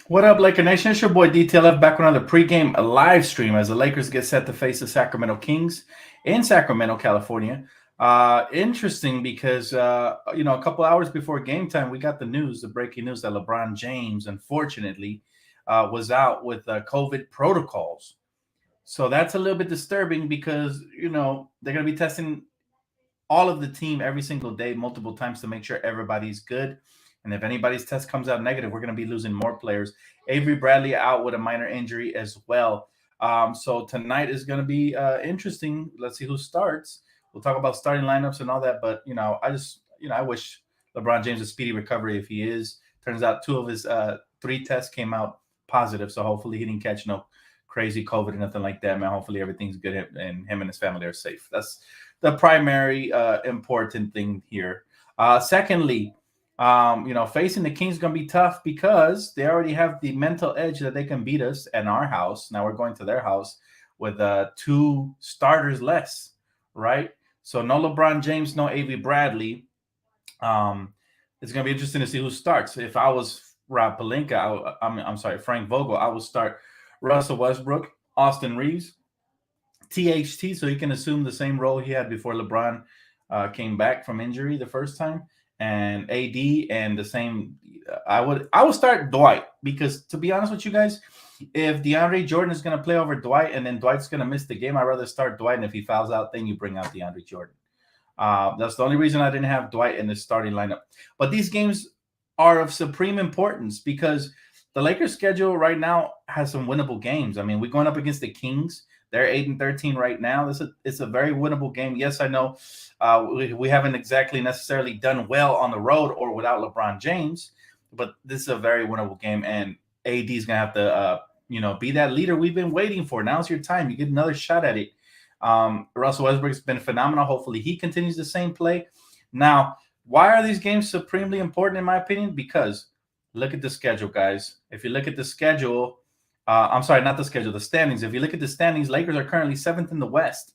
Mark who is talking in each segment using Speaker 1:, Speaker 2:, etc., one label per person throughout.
Speaker 1: What up, Laker Nation? It's your boy DTLF back on another pregame live stream as the Lakers get set to face the Sacramento Kings in Sacramento, California. Interesting because a couple hours before game time, we got the breaking news that LeBron James, unfortunately, was out with COVID protocols. So that's a little bit disturbing because they're going to be testing all of the team every single day, multiple times to make sure everybody's good. And if anybody's test comes out negative, we're going to be losing more players. Avery Bradley out with a minor injury as well. So tonight is going to be interesting. Let's see who starts. We'll talk about starting lineups and all that. But I wish LeBron James a speedy recovery if he is. Turns out two of his three tests came out positive, so hopefully he didn't catch no crazy COVID or nothing like that, man. Hopefully everything's good and him and his family are safe. That's the primary important thing here. Secondly, facing the Kings is going to be tough because they already have the mental edge that they can beat us in our house. Now we're going to their house with two starters less, right? So no LeBron James, no Avery Bradley. It's going to be interesting to see who starts. If I was Rob Pelinka, I'm sorry, Frank Vogel, I would start Russell Westbrook, Austin Reeves, THT, so he can assume the same role he had before LeBron came back from injury the first time, and AD, and the same. I would start Dwight because, to be honest with you guys, if DeAndre Jordan is going to play over Dwight and then Dwight's going to miss the game, I'd rather start Dwight, and if he fouls out, then you bring out DeAndre Jordan. That's the only reason I didn't have Dwight in the starting lineup. But these games are of supreme importance because the Lakers' schedule right now has some winnable games. I mean, we're going up against the Kings. They're 8-13 right now. It's a very winnable game. Yes, I know we haven't exactly necessarily done well on the road or without LeBron James, but this is a very winnable game, and AD is going to have to be that leader we've been waiting for. Now's your time. You get another shot at it. Russell Westbrook's been phenomenal. Hopefully he continues the same play. Now, why are these games supremely important in my opinion? Because look at the schedule, guys. If you look at the schedule, I'm sorry, not the schedule, the standings. If you look at the standings, Lakers are currently 7th in the West,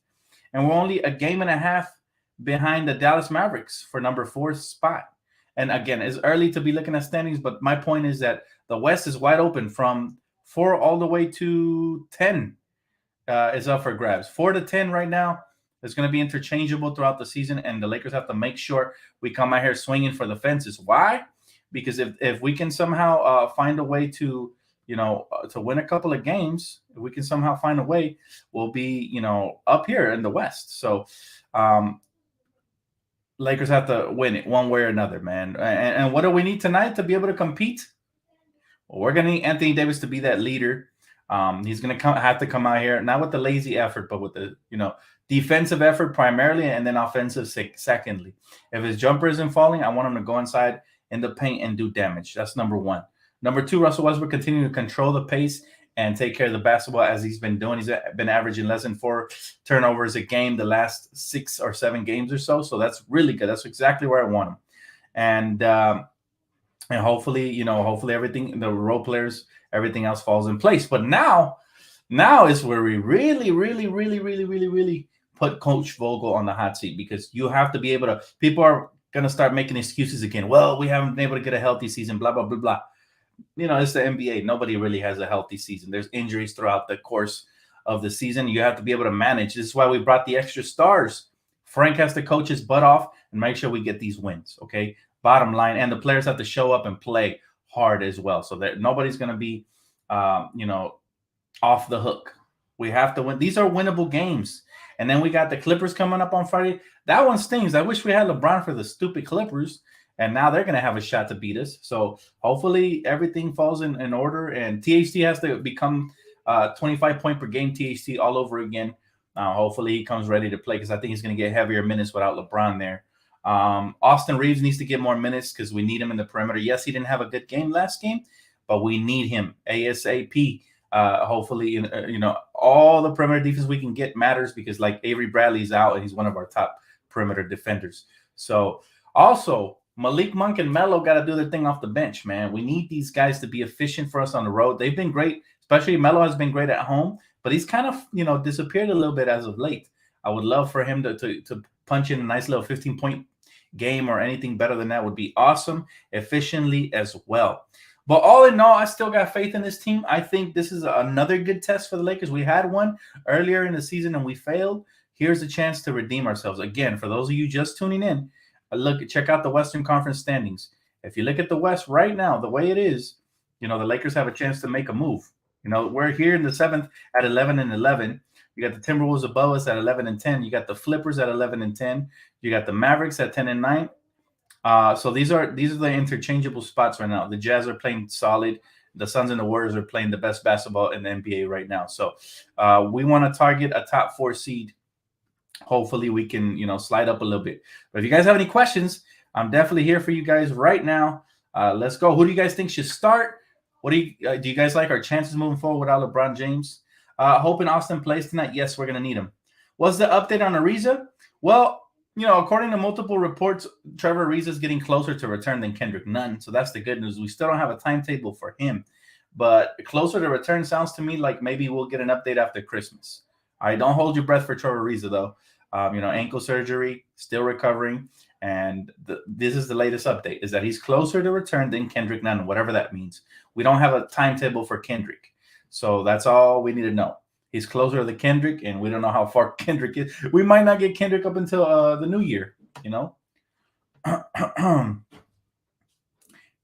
Speaker 1: and we're only a game and a half behind the Dallas Mavericks for number 4 spot. And again, it's early to be looking at standings, but my point is that the West is wide open from 4 all the way to 10 is up for grabs. 4 to 10 right now. It's going to be interchangeable throughout the season, and the Lakers have to make sure we come out here swinging for the fences. Why? Because if we can somehow find a way to win a couple of games, if we can somehow find a way, we'll be, up here in the West. So Lakers have to win it one way or another, man. And what do we need tonight to be able to compete? Well, we're going to need Anthony Davis to be that leader. He's going to have to come out here, not with the lazy effort, but with the, defensive effort primarily, and then offensive secondly. If his jumper isn't falling, I want him to go inside in the paint and do damage. That's number 1. Number 2, Russell Westbrook continue to control the pace and take care of the basketball as he's been doing. He's been averaging less than 4 turnovers a game the last 6 or 7 games or so. So that's really good. That's exactly where I want him. And hopefully, hopefully everything, the role players, everything else falls in place. But now is where we really, really, really, really, really, really put Coach Vogel on the hot seat, because you have to be able to, people are going to start making excuses again. Well, we haven't been able to get a healthy season, blah, blah, blah, blah. It's the NBA. Nobody really has a healthy season. There's injuries throughout the course of the season. You have to be able to manage. This is why we brought the extra stars. Frank has to coach his butt off and make sure we get these wins, okay? Bottom line. And the players have to show up and play hard as well, so that nobody's going to be, off the hook. We have to win. These are winnable games. And then we got the Clippers coming up on Friday. That one stings. I wish we had LeBron for the stupid Clippers, and now they're going to have a shot to beat us. So hopefully everything falls in order, and THT has to become 25 point per game THT all over again. Hopefully he comes ready to play, because I think he's going to get heavier minutes without LeBron there. Austin Reeves needs to get more minutes because we need him in the perimeter. Yes, he didn't have a good game last game, but we need him ASAP. Hopefully, all the perimeter defense we can get matters, because like Avery Bradley's out and he's one of our top perimeter defenders. So also Malik Monk and Melo got to do their thing off the bench, man. We need these guys to be efficient for us on the road. They've been great, especially Melo has been great at home, but he's kind of, disappeared a little bit as of late. I would love for him to punch in a nice little 15-point game, or anything better than that would be awesome, efficiently as well. But all in all, I still got faith in this team. I think this is another good test for the Lakers. We had one earlier in the season and we failed. Here's a chance to redeem ourselves. Again, for those of you just tuning in, check out the Western Conference standings. If you look at the West right now, the way it is, the Lakers have a chance to make a move. We're here in the 7th at 11-11. You got the Timberwolves above us at 11-10. You got the Flippers at 11-10. You got the Mavericks at 10-9. So these are the interchangeable spots right now. The Jazz are playing solid. The Suns and the Warriors are playing the best basketball in the NBA right now. So we want to target a top 4 seed. Hopefully we can, slide up a little bit. But if you guys have any questions, I'm definitely here for you guys right now. Let's go. Who do you guys think should start? What do you guys like our chances moving forward without LeBron James? Hoping Austin plays tonight. Yes, we're going to need him. What's the update on Ariza? Well, according to multiple reports, Trevor Ariza is getting closer to return than Kendrick Nunn. So that's the good news. We still don't have a timetable for him. But closer to return sounds to me like maybe we'll get an update after Christmas. All right, don't hold your breath for Trevor Ariza, though. Ankle surgery, still recovering. And this is the latest update, is that he's closer to return than Kendrick Nunn, whatever that means. We don't have a timetable for Kendrick. So that's all we need to know. He's closer to Kendrick, and we don't know how far Kendrick is. We might not get Kendrick up until the new year,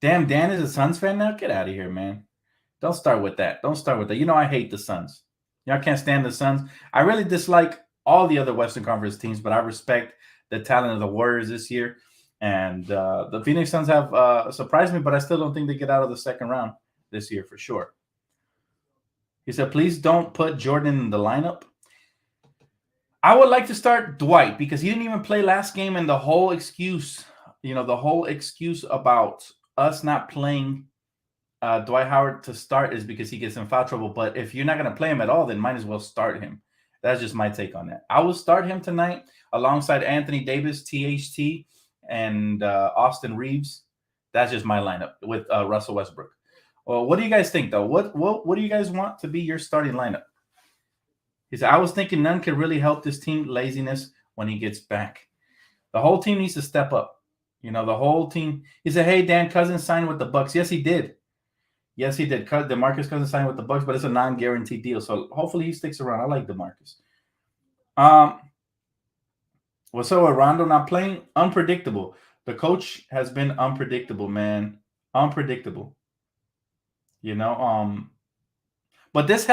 Speaker 1: Damn, Dan is a Suns fan now? Get out of here, man. Don't start with that. I hate the Suns. I can't stand the Suns. I really dislike all the other Western Conference teams, but I respect the talent of the Warriors this year. And the Phoenix Suns have surprised me, but I still don't think they get out of the second round this year for sure. He said, please don't put Jordan in the lineup. I would like to start Dwight because he didn't even play last game, and the whole excuse about us not playing Dwight Howard to start is because he gets in foul trouble. But if you're not going to play him at all, then might as well start him. That's just my take on that. I will start him tonight alongside Anthony Davis, THT, and Austin Reeves. That's just my lineup with Russell Westbrook. Well, what do you guys think, though? What do you guys want to be your starting lineup? He said, I was thinking Nunn could really help this team laziness when he gets back. The whole team needs to step up. The whole team. He said, hey, Dan, Cousins signed with the Bucks. Yes, he did. DeMarcus Cousins signed with the Bucks, but it's a non-guaranteed deal. So hopefully he sticks around. I like DeMarcus. What's up with Rondo not playing? Unpredictable. The coach has been unpredictable, man. Unpredictable. But this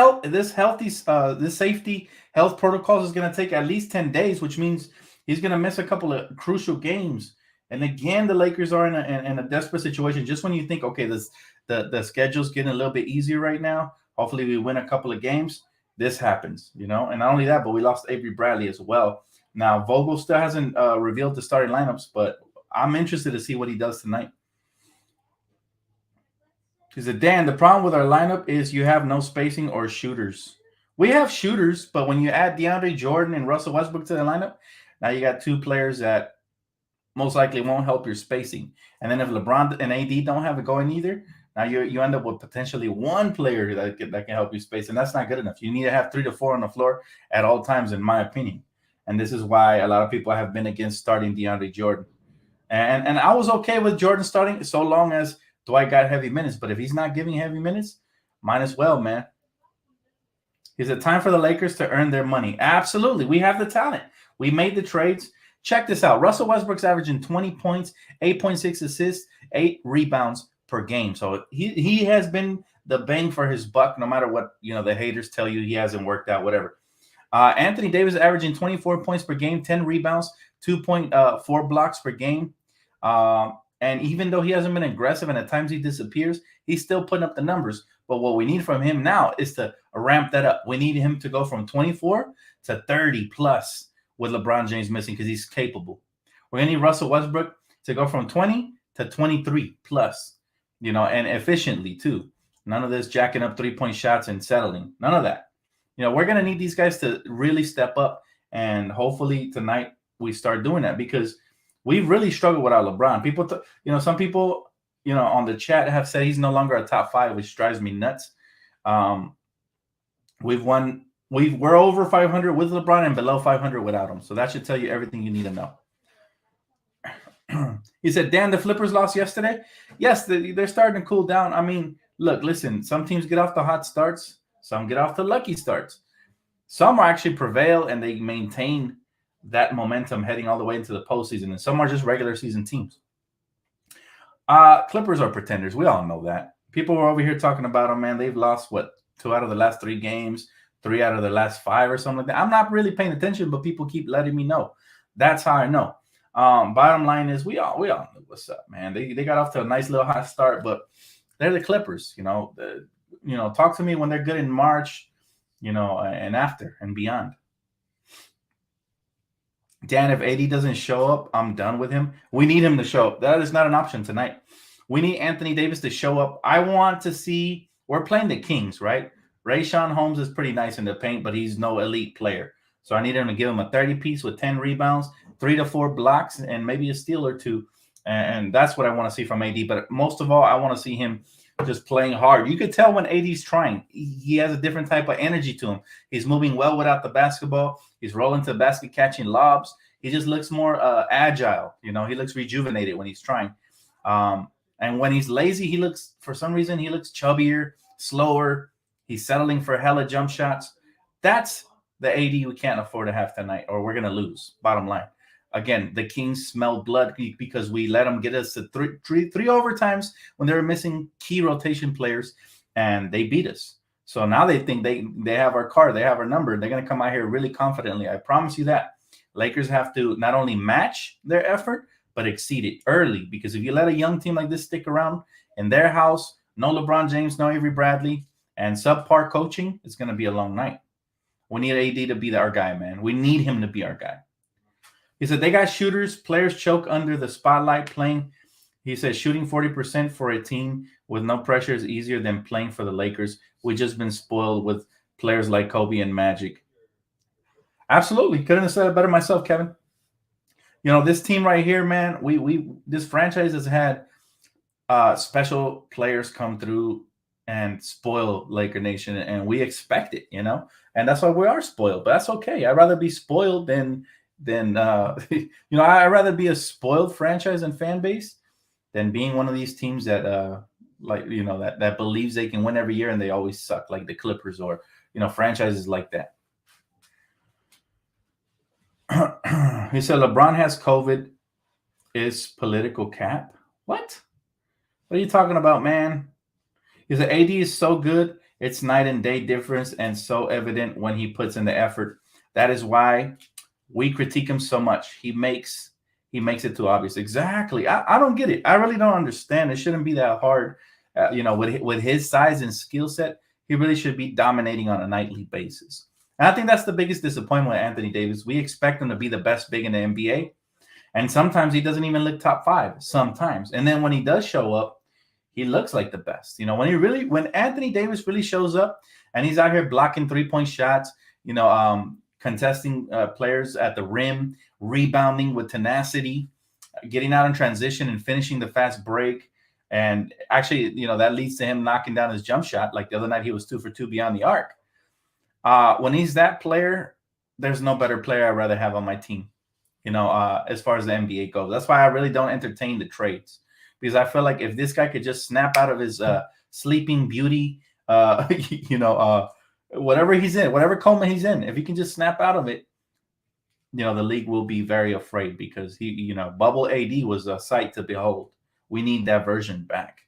Speaker 1: safety health protocols is going to take at least 10 days, which means he's going to miss a couple of crucial games. And again, the Lakers are in a desperate situation. Just when you think, okay, the schedule's getting a little bit easier right now. Hopefully we win a couple of games. This happens, And not only that, but we lost Avery Bradley as well. Now, Vogel still hasn't revealed the starting lineups, but I'm interested to see what he does tonight. He said, Dan, the problem with our lineup is you have no spacing or shooters. We have shooters, but when you add DeAndre Jordan and Russell Westbrook to the lineup, now you got two players that most likely won't help your spacing. And then if LeBron and AD don't have it going either, now you end up with potentially one player that can help you space, and that's not good enough. You need to have 3 to 4 on the floor at all times, in my opinion. And this is why a lot of people have been against starting DeAndre Jordan. And I was okay with Jordan starting so long as Dwight got heavy minutes. But if he's not giving heavy minutes, might as well, man. Is it time for the Lakers to earn their money? Absolutely. We have the talent. We made the trades. Check this out. Russell Westbrook's averaging 20 points, 8.6 assists, 8 rebounds per game. So he has been the bang for his buck, no matter what the haters tell you he hasn't worked out, whatever. Anthony Davis averaging 24 points per game, 10 rebounds, 2.4 blocks per game. And even though he hasn't been aggressive and at times he disappears, he's still putting up the numbers. But what we need from him now is to ramp that up. We need him to go from 24 to 30 plus with LeBron James missing because he's capable. We're going to need Russell Westbrook to go from 20 to 23 plus, and efficiently too. None of this jacking up 3-point shots and settling. None of that. We're going to need these guys to really step up, and hopefully tonight we start doing that because we've really struggled without LeBron. Some people, on the chat have said he's no longer a top 5, which drives me nuts. We're over 500 with LeBron and below 500 without him. So that should tell you everything you need to know. He said, Dan, the Flippers lost yesterday. Yes, they're starting to cool down. I mean, look, listen, some teams get off the hot starts, some get off the lucky starts. Some are actually prevail and they maintain that momentum heading all the way into the postseason, and some are just regular season teams. Clippers are pretenders. We all know that. People were over here talking about them, man. They've lost, what, 2 out of the last 3 games, 3 out of the last 5 or something like that. I'm not really paying attention, but people keep letting me know. That's how I know. Bottom line is we all know what's up, man. They got off to a nice little hot start, but they're the Clippers, talk to me when they're good in March, and after and beyond. Dan, if AD doesn't show up, I'm done with him. We need him to show up. That is not an option tonight. We need Anthony Davis to show up. I want to see, we're playing the Kings, right? Rayshawn Holmes is pretty nice in the paint, but he's no elite player. So I need him to give him a 30-piece with 10 rebounds, 3 to 4 blocks, and maybe a steal or 2. And that's what I want to see from AD. But most of all, I want to see him just playing hard. You could tell when AD's trying. He has a different type of energy to him. He's moving well without the basketball. He's rolling to the basket, catching lobs. He just looks more agile. He looks rejuvenated when he's trying. And when he's lazy, for some reason, he looks chubbier, slower. He's settling for hella jump shots. That's the AD we can't afford to have tonight, or we're going to lose, bottom line. Again, the Kings smelled blood because we let them get us to three overtimes when they were missing key rotation players, and they beat us. So now they think they have our card, they have our number. They're going to come out here really confidently. I promise you that. Lakers have to not only match their effort, but exceed it early, because if you let a young team like this stick around in their house, no LeBron James, no Avery Bradley, and subpar coaching, it's going to be a long night. We need AD to be our guy, man. We need him to be our guy. He said, they got shooters. Players choke under the spotlight playing. He said, shooting 40% for a team with no pressure is easier than playing for the Lakers. We've just been spoiled with players like Kobe and Magic. Absolutely. Couldn't have said it better myself, Kevin. This team right here, man, this franchise has had special players come through and spoil Laker Nation, and we expect it, and that's why we are spoiled. But that's okay. I'd rather be spoiled than I'd rather be a spoiled franchise and fan base than being one of these teams that that believes they can win every year and they always suck, like the Clippers or franchises like that. He said LeBron has COVID. Is political cap? What are you talking about, man? He said AD is so good, it's night and day difference, and so evident when he puts in the effort. That is why we critique him so much. He makes it too obvious. Exactly. I don't get it. I really don't understand. It shouldn't be that hard. With his size and skill set, he really should be dominating on a nightly basis. And I think that's the biggest disappointment with Anthony Davis. We expect him to be the best big in the NBA, and sometimes he doesn't even look top 5. Sometimes, and then when he does show up, he looks like the best. When Anthony Davis really shows up and he's out here blocking 3-point shots, contesting players at the rim, rebounding with tenacity, getting out in transition and finishing the fast break. And actually, that leads to him knocking down his jump shot. Like the other night, he was 2 for 2 beyond the arc. When he's that player, there's no better player I'd rather have on my team, as far as the NBA goes. That's why I really don't entertain the trades, because I feel like if this guy could just snap out of his sleeping beauty, whatever he's in, whatever coma he's in, if he can just snap out of it, the league will be very afraid, because bubble AD was a sight to behold. We need that version back.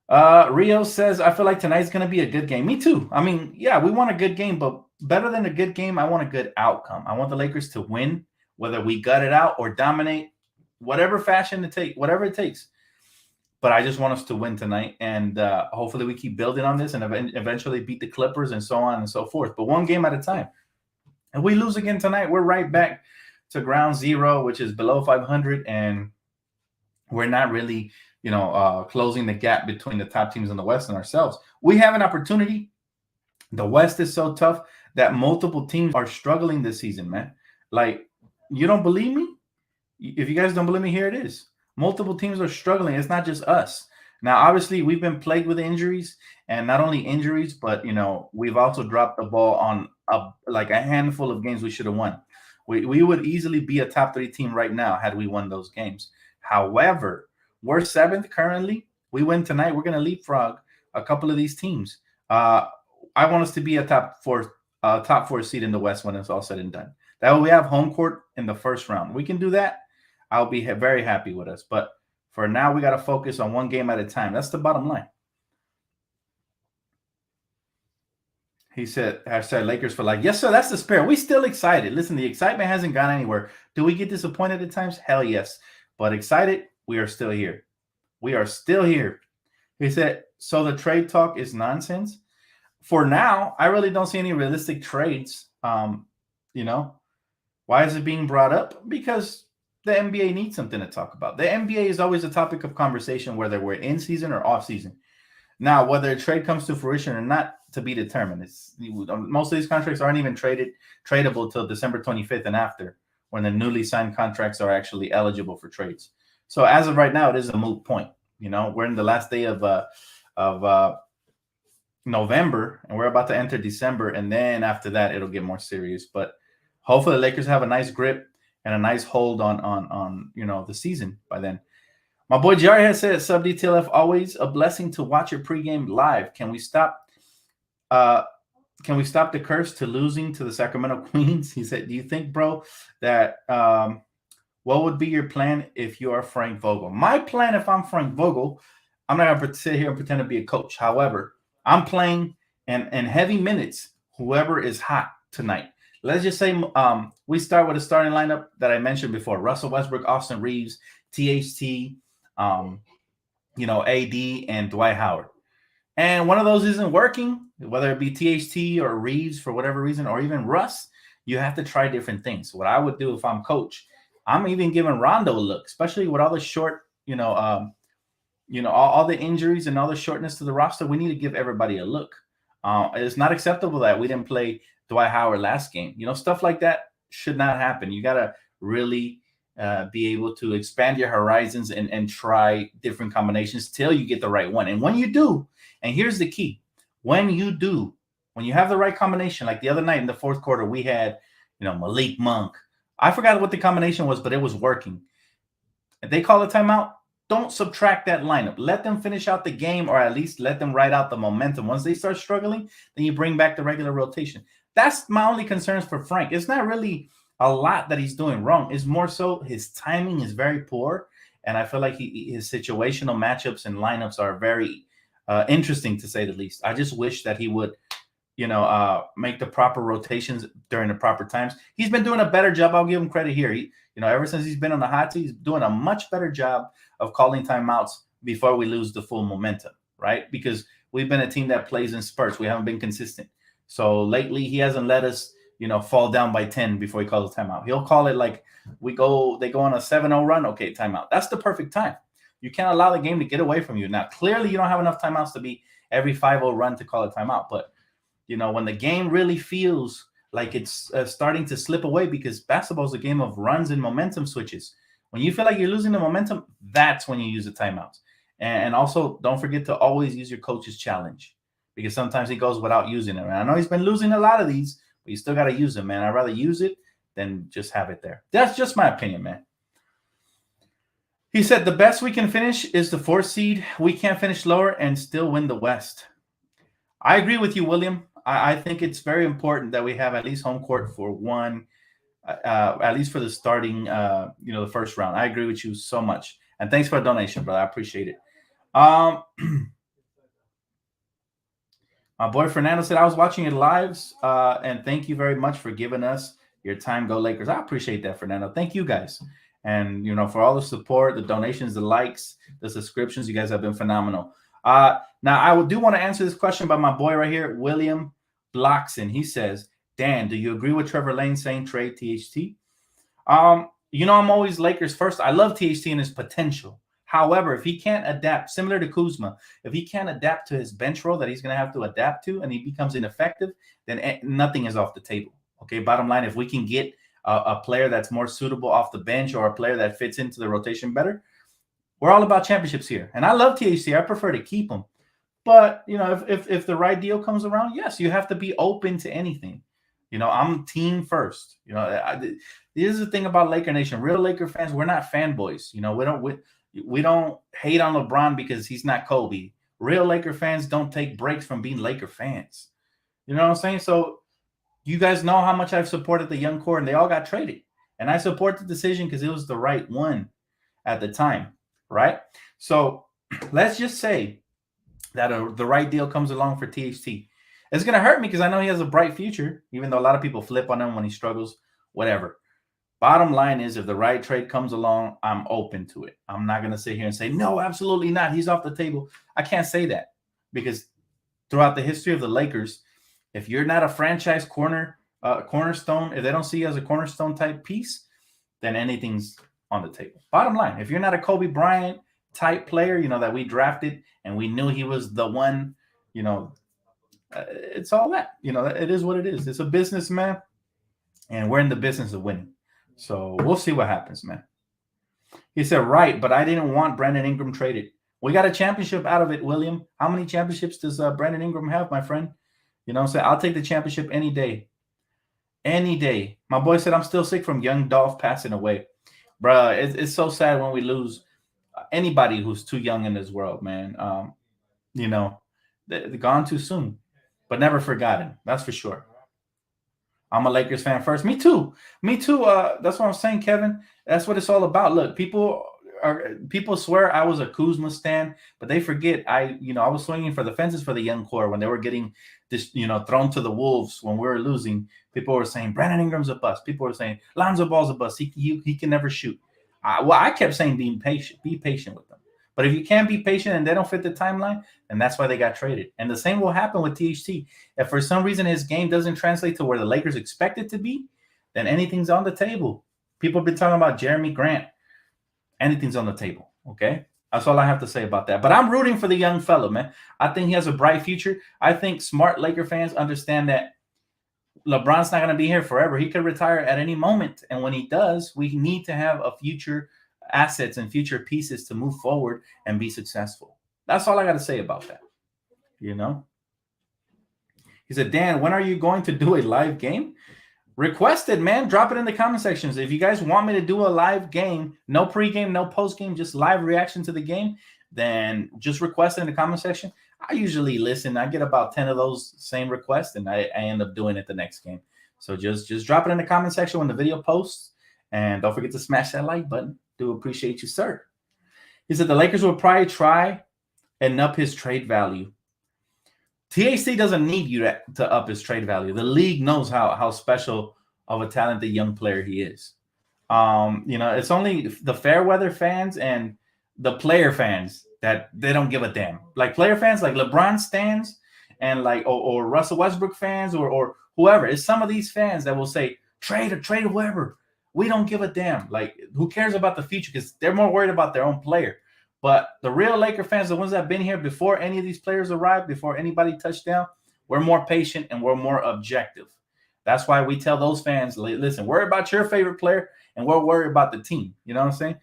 Speaker 1: Rio says, I feel like tonight's going to be a good game. Me too. I mean, yeah, we want a good game, but better than a good game, I want a good outcome. I want the Lakers to win, whether we gut it out or dominate, whatever fashion whatever it takes. But I just want us to win tonight, and hopefully we keep building on this and eventually beat the Clippers and so on and so forth. But one game at a time. If we lose again tonight, we're right back to ground zero, which is below 500, and we're not really, closing the gap between the top teams in the West and ourselves. We have an opportunity. The West is so tough that multiple teams are struggling this season, man. Like, you don't believe me? If you guys don't believe me, here it is. Multiple teams are struggling. It's not just us. Now, obviously, we've been plagued with injuries, and not only injuries, but, we've also dropped the ball on a handful of games we should have won. We would easily be a top 3 team right now had we won those games. However, we're 7th currently. We win tonight, we're going to leapfrog a couple of these teams. I want us to be a top four seed in the West when it's all said and done. That way we have home court in the first round. We can do that. I'll be very happy with us. But for now, we got to focus on one game at a time. That's the bottom line. He said, Lakers for life. Yes, sir. That's the spirit. We still excited. Listen, the excitement hasn't gone anywhere. Do we get disappointed at times? Hell yes. But excited, we are still here. We are still here. He said, so the trade talk is nonsense. For now, I really don't see any realistic trades. Why is it being brought up? Because the NBA needs something to talk about. The NBA is always a topic of conversation, whether we're in season or off season. Now, whether a trade comes to fruition or not, to be determined. Most of these contracts aren't even tradable till December 25th and after, when the newly signed contracts are actually eligible for trades. So as of right now, it is a moot point. We're in the last day of November, and we're about to enter December, and then after that, it'll get more serious. But hopefully, the Lakers have a nice grip and a nice hold on the season by then. My boy Jerry has said, "Sub DTLF, always a blessing to watch your pregame live. Can we stop the curse to losing to the Sacramento Queens?" He said, "Do you think, bro, that what would be your plan if you are Frank Vogel?" My plan, if I'm Frank Vogel, I'm not gonna sit here and pretend to be a coach. However, I'm playing in heavy minutes whoever is hot tonight. Let's just say we start with a starting lineup that I mentioned before: Russell Westbrook, Austin Reeves, THT, AD, and Dwight Howard. And one of those isn't working, whether it be THT or Reeves for whatever reason, or even Russ. You have to try different things. What I would do if I'm coach, I'm even giving Rondo a look, especially with all the short, all the injuries and all the shortness to the roster. We need to give everybody a look. It's not acceptable that we didn't play Dwight Howard last game. Stuff like that should not happen. You got to really be able to expand your horizons and try different combinations till you get the right one. And when you do, and here's the key, when you have the right combination, like the other night in the fourth quarter, we had, Malik Monk. I forgot what the combination was, but it was working. If they call a timeout, don't subtract that lineup. Let them finish out the game, or at least let them ride out the momentum. Once they start struggling, then you bring back the regular rotation. That's my only concerns for Frank. It's not really a lot that he's doing wrong. It's more so his timing is very poor, and I feel like his situational matchups and lineups are very interesting, to say the least. I just wish that he would, make the proper rotations during the proper times. He's been doing a better job. I'll give him credit here. Ever since he's been on the hot seat, he's doing a much better job of calling timeouts before we lose the full momentum, right? Because we've been a team that plays in spurts. We haven't been consistent. So lately, he hasn't let us, fall down by 10 before he calls a timeout. He'll call it like they go on a 7-0 run. Okay, timeout. That's the perfect time. You can't allow the game to get away from you. Now, clearly, you don't have enough timeouts to be every 5-0 run to call a timeout. But, when the game really feels like it's starting to slip away, because basketball is a game of runs and momentum switches. When you feel like you're losing the momentum, that's when you use the timeouts. And also, don't forget to always use your coach's challenge, because sometimes he goes without using it. And I know he's been losing a lot of these, but you still got to use them, man. I'd rather use it than just have it there. That's just my opinion, man. He said the best we can finish is the 4th seed. We can't finish lower and still win the West. I agree with you, William. I think it's very important that we have at least home court for one, at least for the starting, the first round. I agree with you so much. And thanks for the donation, brother. I appreciate it. My boy Fernando said, I was watching it live, and thank you very much for giving us your time. Go Lakers. I appreciate that, Fernando. Thank you guys. And, for all the support, the donations, the likes, the subscriptions, you guys have been phenomenal. Now, I do want to answer this question by my boy right here, William Bloxon. He says, Dan, do you agree with Trevor Lane saying trade THT? I'm always Lakers first. I love THT and his potential. However, if he can't adapt, similar to Kuzma, if he can't adapt to his bench role that he's going to have to adapt to, and he becomes ineffective, then nothing is off the table. Okay, bottom line, if we can get a player that's more suitable off the bench, or a player that fits into the rotation better, we're all about championships here. And I love THC. I prefer to keep him. But, if the right deal comes around, yes, you have to be open to anything. I'm team first. This is the thing about Laker Nation. Real Laker fans, we're not fanboys. We don't hate on LeBron because he's not Kobe. Real Laker fans don't take breaks from being Laker fans. You know what I'm saying? So you guys know how much I've supported the young core, and they all got traded. And I support the decision because it was the right one at the time, right? So let's just say that the right deal comes along for THT. It's going to hurt me because I know he has a bright future, even though a lot of people flip on him when he struggles, whatever. Bottom line is, if the right trade comes along, I'm open to it. I'm not going to sit here and say, no, absolutely not. He's off the table. I can't say that because throughout the history of the Lakers, if you're not a franchise cornerstone, if they don't see you as a cornerstone type piece, then anything's on the table. Bottom line, if you're not a Kobe Bryant type player, that we drafted and we knew he was the one, it's all that. It is what it is. It's a business, man, and we're in the business of winning. So we'll see what happens, man. He said, right, but I didn't want Brandon Ingram traded. We got a championship out of it, William. How many championships does Brandon Ingram have, my friend? I'll take the championship any day. Any day. My boy said, I'm still sick from young Dolph passing away. Bruh, it's so sad when we lose anybody who's too young in this world, man. They're gone too soon, but never forgotten. That's for sure. I'm a Lakers fan first. Me too. That's what I'm saying, Kevin. That's what it's all about. Look, people swear I was a Kuzma stan, but they forget I was swinging for the fences for the young core when they were getting this, thrown to the wolves when we were losing. People were saying Brandon Ingram's a bust. People were saying Lonzo Ball's a bust. He can never shoot. I kept saying be patient with them. But if you can't be patient and they don't fit the timeline, then that's why they got traded. And the same will happen with THT. If for some reason his game doesn't translate to where the Lakers expect it to be, then anything's on the table. People have been talking about Jeremy Grant. Anything's on the table, okay? That's all I have to say about that. But I'm rooting for the young fellow, man. I think he has a bright future. I think smart Laker fans understand that LeBron's not going to be here forever. He could retire at any moment. And when he does, we need to have a future assets and future pieces to move forward and be successful. That's all I got to say about that. He said, Dan, when are you going to do a live game? Request it, man. Drop it in the comment sections. If you guys want me to do a live game, no pregame, no postgame, just live reaction to the game, then just request it in the comment section. I usually listen. I get about 10 of those same requests, and I end up doing it the next game. So just drop it in the comment section when the video posts, and don't forget to smash that like button. Do appreciate you, sir. He said the Lakers will probably try and up his trade value. THC doesn't need you to up his trade value. The league knows how special of a talented young player he is. It's only the fair weather fans and the player fans that they don't give a damn. Like player fans, like LeBron stans, and or Russell Westbrook fans, or whoever. It's some of these fans that will say trade whoever. We don't give a damn. Like, who cares about the future? Because they're more worried about their own player. But the real Laker fans, the ones that have been here before any of these players arrived, before anybody touched down, we're more patient and we're more objective. That's why we tell those fans, listen, worry about your favorite player and we're worried about the team. You know what I'm saying?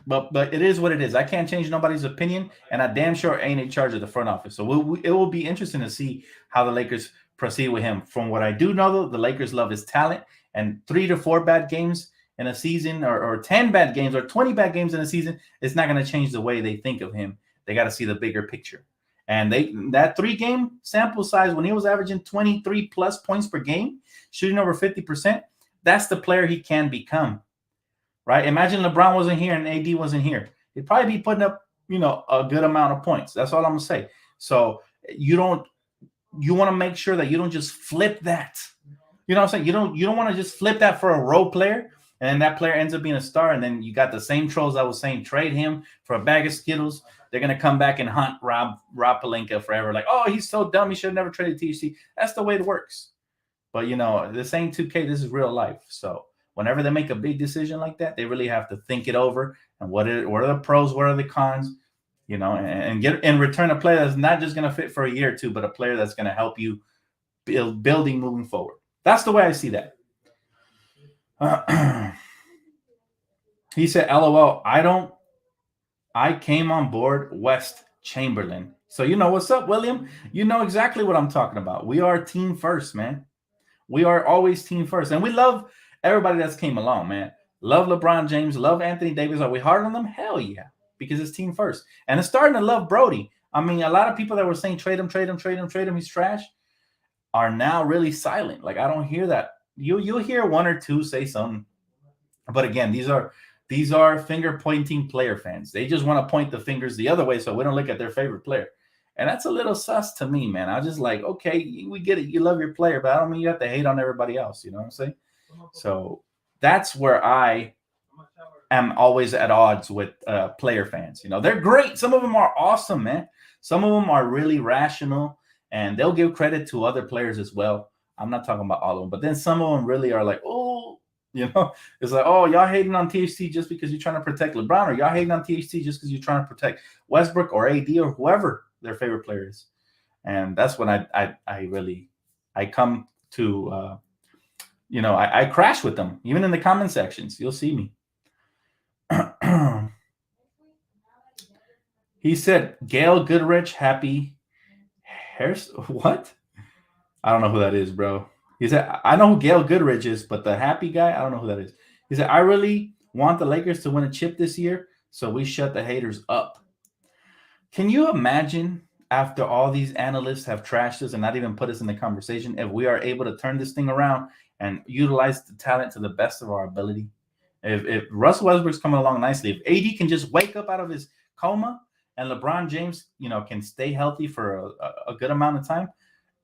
Speaker 1: But it is what it is. I can't change nobody's opinion, and I damn sure ain't in charge of the front office. So it will be interesting to see how the Lakers proceed with him. From what I do know, though, the Lakers love his talent, and 3 to 4 bad games in a season, or 10 bad games, or 20 bad games in a season, it's not going to change the way they think of him. They got to see the bigger picture. And that 3-game sample size, when he was averaging 23 plus points per game, shooting over 50%, that's the player he can become. Right? Imagine LeBron wasn't here and AD wasn't here. He'd probably be putting up, a good amount of points. That's all I'm gonna say. So you want to make sure that you don't just flip that. You know what I'm saying? You don't want to just flip that for a role player, and then that player ends up being a star, and then you got the same trolls that was saying trade him for a bag of Skittles. They're gonna come back and hunt Rob Pelinka forever. Like, oh, he's so dumb. He should have never traded THC. That's the way it works. But this ain't 2K. This is real life. So whenever they make a big decision like that, they really have to think it over. And what are the pros? What are the cons? And get in return a player that's not just going to fit for a year or two, but a player that's going to help you building moving forward. That's the way I see that. He said, LOL, I came on board West Chamberlain. So you know what's up, William? You know exactly what I'm talking about. We are team first, man. We are always team first. And we love everybody that's came along, man. Love LeBron James, love Anthony Davis. Are we hard on them? Hell yeah, because it's team first. And it's starting to love Brody. I mean, a lot of people that were saying trade him, he's trash, are now really silent. Like I don't hear that. You'll hear one or two say something, but again, these are finger pointing player fans. They just want to point the fingers the other way so we don't look at their favorite player. And that's a little sus to me, man. I just like, okay, we get it. You love your player, but I don't mean you have to hate on everybody else. You know what I'm saying? So that's where I am always at odds with player fans. You know, they're great. Some of them are awesome, man. Some of them are really rational, and they'll give credit to other players as well. I'm not talking about all of them, but then some of them really are like, oh, you know, it's like, oh, y'all hating on THT just because you're trying to protect LeBron, or y'all hating on THT just because you're trying to protect Westbrook or AD or whoever their favorite player is. And that's when I really come to, you know, I crash with them, even in the comment sections. You'll see me. He said, Gail Goodrich, happy hair. What? I don't know who that is, bro. He said, I know who Gail Goodrich is, but the happy guy, I don't know who that is. He said, I really want the Lakers to win a chip this year, so we shut the haters up. Can you imagine, after all these analysts have trashed us and not even put us in the conversation, if we are able to turn this thing around and utilize the talent to the best of our ability? If Russell Westbrook's coming along nicely, if AD can just wake up out of his coma and LeBron James, you know, can stay healthy for a good amount of time,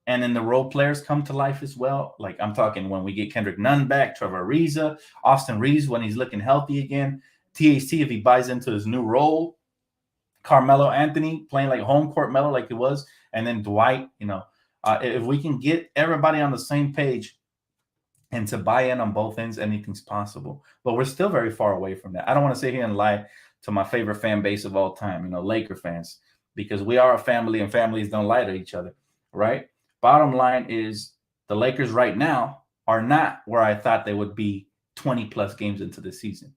Speaker 1: and then the role players come to life as well. Like I'm talking when we get Kendrick Nunn back, Trevor Ariza, Austin Reeves when he's looking healthy again, THT if he buys into his new role, Carmelo Anthony playing like home court Melo like he was, and then Dwight, you know, if we can get everybody on the same page and to buy in on both ends, anything's possible. But we're still very far away from that. I don't want to sit here and lie to my favorite fan base of all time, you know, Laker fans, because we are a family and families don't lie to each other, right? Bottom line is the Lakers right now are not where I thought they would be 20 plus games into the season.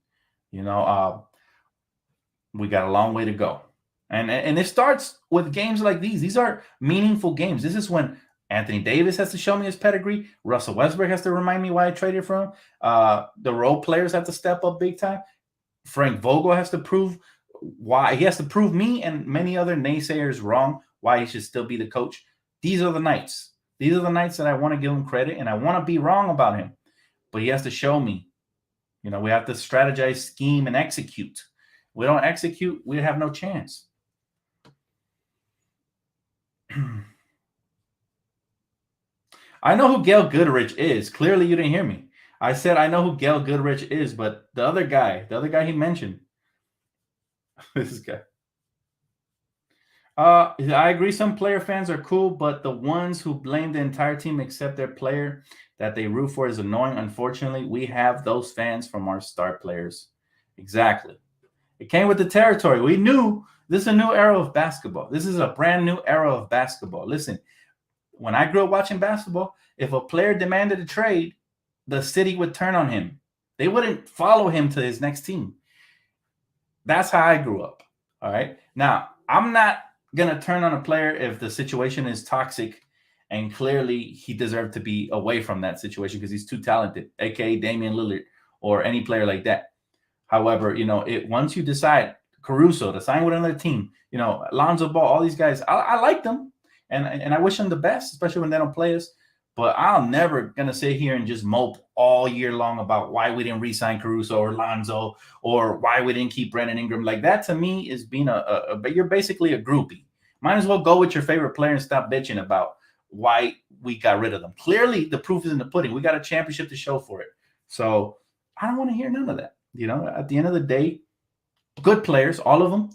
Speaker 1: You know, we got a long way to go. And it starts with games like these. These are meaningful games. This is when Anthony Davis has to show me his pedigree. Russell Westbrook has to remind me why I traded for him. The role players have to step up big time. Frank Vogel has to prove why. He has to prove me and many other naysayers wrong, why he should still be the coach. These are the nights. These are the nights that I want to give him credit, and I want to be wrong about him. But he has to show me. You know, we have to strategize, scheme, and execute. We don't execute, we have no chance. I know who Gail Goodrich is. Clearly, you didn't hear me. I said I know who Gail Goodrich is, but the other guy he mentioned, this guy. I agree. Some player fans are cool, but the ones who blame the entire team except their player that they root for is annoying. Unfortunately, we have those fans from our star players. Exactly. It came with the territory. We knew this is a new era of basketball. This is a brand new era of basketball. Listen, when I grew up watching basketball, if a player demanded a trade, the city would turn on him. They wouldn't follow him to his next team. That's how I grew up. All right. Now, I'm not going to turn on a player if the situation is toxic and clearly he deserved to be away from that situation because he's too talented, aka Damian Lillard or any player like that. However, you know, once you decide Caruso to sign with another team, you know, Lonzo Ball, all these guys, I like them and I wish them the best, especially when they don't play us. But I'm never going to sit here and just mope all year long about why we didn't re-sign Caruso or Lonzo or why we didn't keep Brandon Ingram. Like that to me is being but you're basically a groupie. Might as well go with your favorite player and stop bitching about why we got rid of them. Clearly, the proof is in the pudding. We got a championship to show for it. So I don't want to hear none of that. You know, at the end of the day, good players, all of them,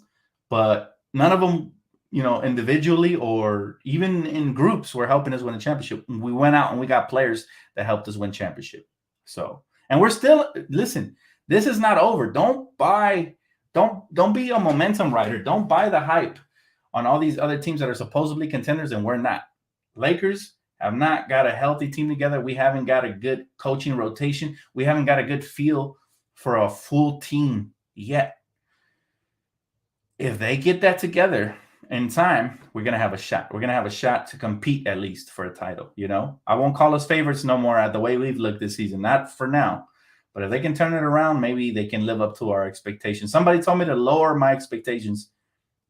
Speaker 1: but none of them, you know, individually or even in groups were helping us win a championship. We went out and we got players that helped us win championship. So, and we're still, listen, this is not over. Don't be a momentum rider. Don't buy the hype on all these other teams that are supposedly contenders and we're not. Lakers have not got a healthy team together. We haven't got a good coaching rotation. We haven't got a good feel for a full team yet. If they get that together in time, we're going to have a shot. We're going to have a shot to compete at least for a title. I won't call us favorites no more at the way we've looked this season. Not for now. But if they can turn it around, maybe they can live up to our expectations. Somebody told me to lower my expectations.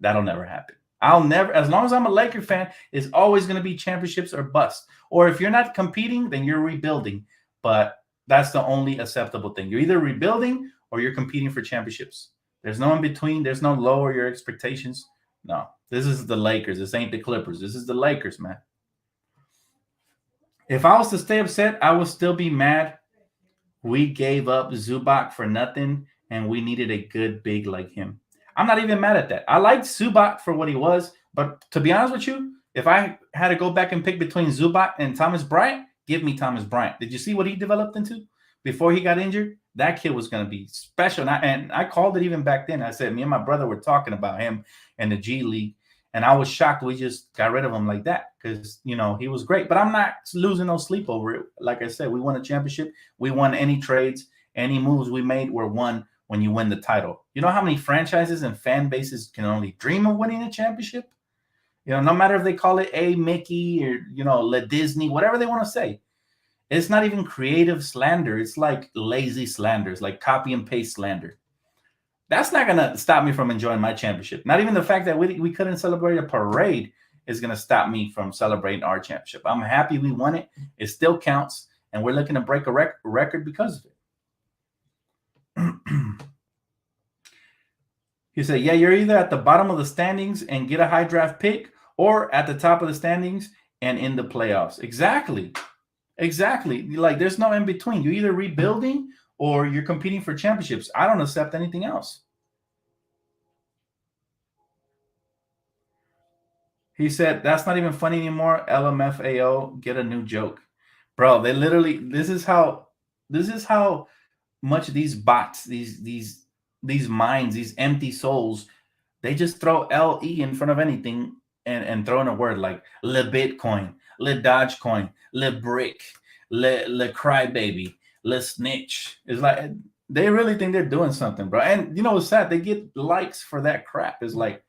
Speaker 1: That'll never happen. I'll never, as long as I'm a Laker fan, it's always going to be championships or bust. Or if you're not competing, then you're rebuilding. But that's the only acceptable thing. You're either rebuilding or you're competing for championships. There's no in between. There's no lower your expectations. No, this is the Lakers. This ain't the Clippers. This is the Lakers, man. If I was to stay upset, I would still be mad. We gave up Zubac for nothing, and we needed a good big like him. I'm not even mad at that. I liked Zubac for what he was, but to be honest with you, if I had to go back and pick between Zubac and Thomas Bryant, give me Thomas Bryant. Did you see what he developed into before he got injured? That kid was going to be special. And I called it even back then. I said, me and my brother were talking about him in the G League, and I was shocked we just got rid of him like that because, he was great. But I'm not losing no sleep over it. Like I said, we won a championship. We won any trades, any moves we made were won when you win the title. You know how many franchises and fan bases can only dream of winning a championship? No matter if they call it a Mickey or, Le Disney, whatever they want to say. It's not even creative slander. It's like lazy slander. It's like copy and paste slander. That's not going to stop me from enjoying my championship. Not even the fact that we couldn't celebrate a parade is going to stop me from celebrating our championship. I'm happy we won it. It still counts, and we're looking to break a record because of it. He said, yeah, you're either at the bottom of the standings and get a high draft pick or at the top of the standings and in the playoffs. Exactly. Like, there's no in between. You're either rebuilding or you're competing for championships. I don't accept anything else. He said, that's not even funny anymore. LMFAO, get a new joke. Bro, they literally, this is how much these bots, these minds, these empty souls, they just throw LE in front of anything and throw in a word like le Bitcoin, le Dogecoin, le brick, le crybaby, le snitch. It's like they really think they're doing something, bro. And what's sad? They get likes for that crap. It's like,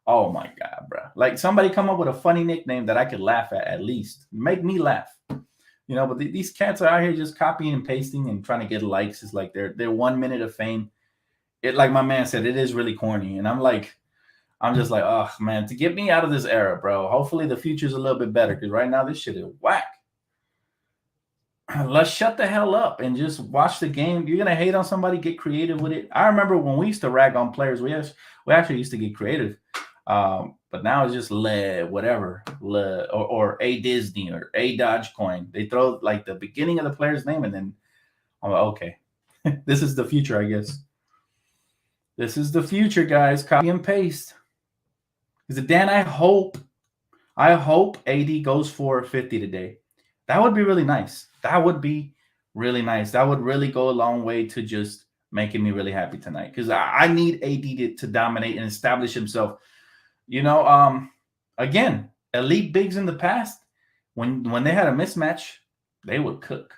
Speaker 1: oh my God, bro. Like, somebody come up with a funny nickname that I could laugh at least. Make me laugh. But these cats are out here just copying and pasting and trying to get likes. It's like they're 1 minute of fame. It, like my man said, it is really corny. And I'm just like, oh man, to get me out of this era, bro. Hopefully the future's a little bit better, because right now this shit is whack. Let's shut the hell up and just watch the game. You're gonna hate on somebody, get creative with it. I remember when we used to rag on players, we actually used to get creative. But now it's just whatever, or a Disney or a Dogecoin. They throw like the beginning of the player's name, and then I'm like, okay, this is the future, I guess. This is the future, guys. Copy and paste. Is it Dan? I hope AD goes for 50 today. That would be really nice. That would be really nice. That would really go a long way to just making me really happy tonight, because I need AD to dominate and establish himself. Again, elite bigs in the past, when they had a mismatch, they would cook.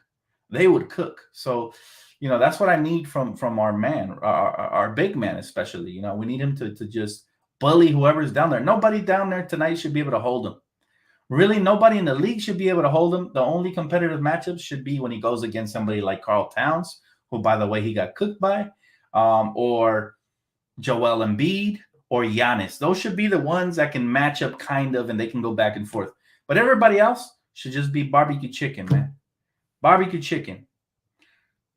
Speaker 1: So, that's what I need from our man, our big man especially. We need him to just bully whoever's down there. Nobody down there tonight should be able to hold him. Really, nobody in the league should be able to hold him. The only competitive matchups should be when he goes against somebody like Karl Towns, who, by the way, he got cooked by, or Joel Embiid, or Giannis. Those should be the ones that can match up kind of, and they can go back and forth. But everybody else should just be barbecue chicken, man. Barbecue chicken.